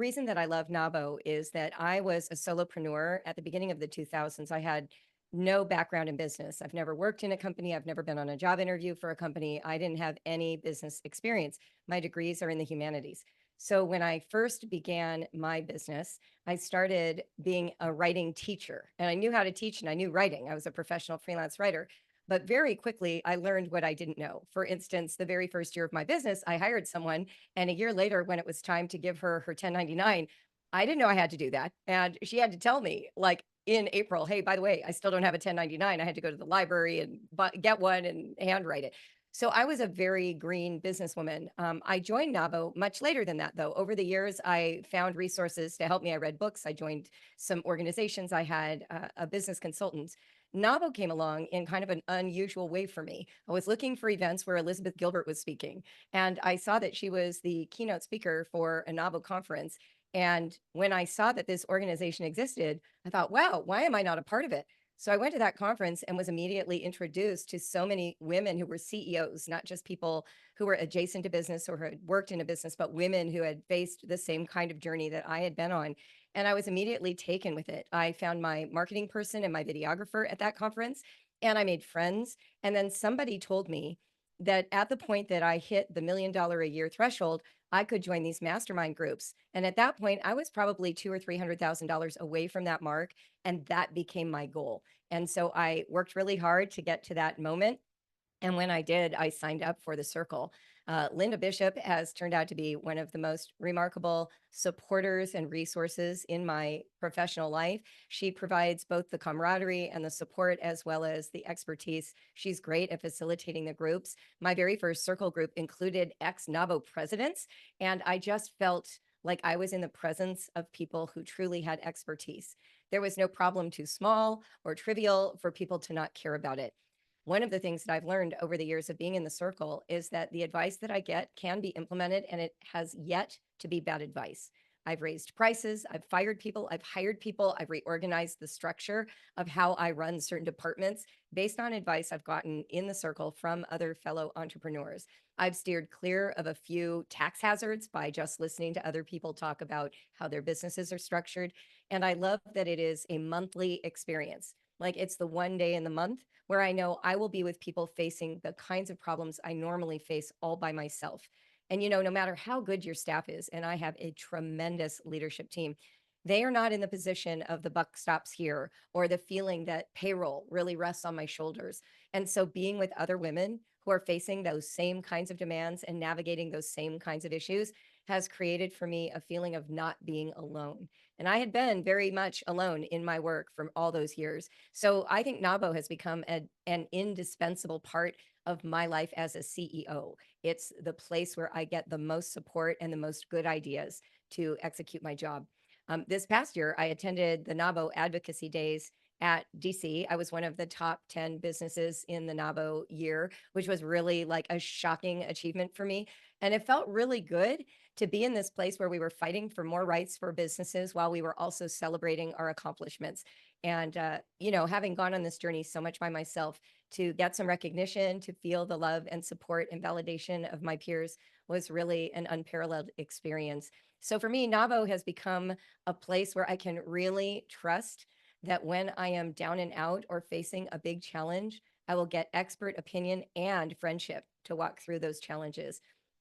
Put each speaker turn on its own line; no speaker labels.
reason that I love NAWBO is that I was a solopreneur at the beginning of the 2000s. I had no background in business. I've never worked in a company. I've never been on a job interview for a company. I didn't have any business experience. My degrees are in the humanities. So when I first began my business, I started being a writing teacher, and I knew how to teach and I knew writing. I was a professional freelance writer. But very quickly, I learned what I didn't know. For instance, the very first year of my business, I hired someone, and a year later, when it was time to give her her 1099, I didn't know I had to do that. And she had to tell me, like in April, hey, by the way, I still don't have a 1099. I had to go to the library and get one and handwrite it. So I was a very green businesswoman. I joined NAWBO much later than that, though. Over the years, I found resources to help me. I read books. I joined some organizations. I had a business consultant. NAWBO came along in kind of an unusual way for me. I was looking for events where Elizabeth Gilbert was speaking, and I saw that she was the keynote speaker for a NAWBO conference. And when I saw that this organization existed, I thought, wow, why am I not a part of it? So I went to that conference and was immediately introduced to so many women who were CEOs, not just people who were adjacent to business or had worked in a business, but women who had faced the same kind of journey that I had been on. And I was immediately taken with it. I found my marketing person and my videographer at that conference, and I made friends. And then somebody told me that at the point that I hit the $1 million a year threshold, I could join these mastermind groups. And at that point, I was probably $200,000 or $300,000 away from that mark. And that became my goal. And so I worked really hard to get to that moment. And when I did, I signed up for the circle. Linda Bishop has turned out to be one of the most remarkable supporters and resources in my professional life. She provides both the camaraderie and the support as well as the expertise. She's great at facilitating the groups. My very first circle group included ex-NAWBO presidents, and I just felt like I was in the presence of people who truly had expertise. There was no problem too small or trivial for people to not care about it. One of the things that I've learned over the years of being in the circle is that the advice that I get can be implemented, and it has yet to be bad advice. I've raised prices, I've fired people, I've hired people, I've reorganized the structure of how I run certain departments based on advice I've gotten in the circle from other fellow entrepreneurs. I've steered clear of a few tax hazards by just listening to other people talk about how their businesses are structured. And I love that it is a monthly experience. Like it's the one day in the month where I know I will be with people facing the kinds of problems I normally face all by myself. And, no matter how good your staff is, and I have a tremendous leadership team, they are not in the position of the buck stops here or the feeling that payroll really rests on my shoulders. And so being with other women who are facing those same kinds of demands and navigating those same kinds of issues has created for me a feeling of not being alone. And I had been very much alone in my work for all those years. So I think NAWBO has become an indispensable part of my life as a CEO. It's the place where I get the most support and the most good ideas to execute my job. This past year, I attended the NAWBO Advocacy Days at DC. I was one of the top 10 businesses in the NAWBO year, which was really like a shocking achievement for me. And it felt really good to be in this place where we were fighting for more rights for businesses while we were also celebrating our accomplishments. And, having gone on this journey so much by myself, to get some recognition, to feel the love and support and validation of my peers was really an unparalleled experience. So for me, NAWBO has become a place where I can really trust that when I am down and out or facing a big challenge, I will get expert opinion and friendship to walk through those challenges.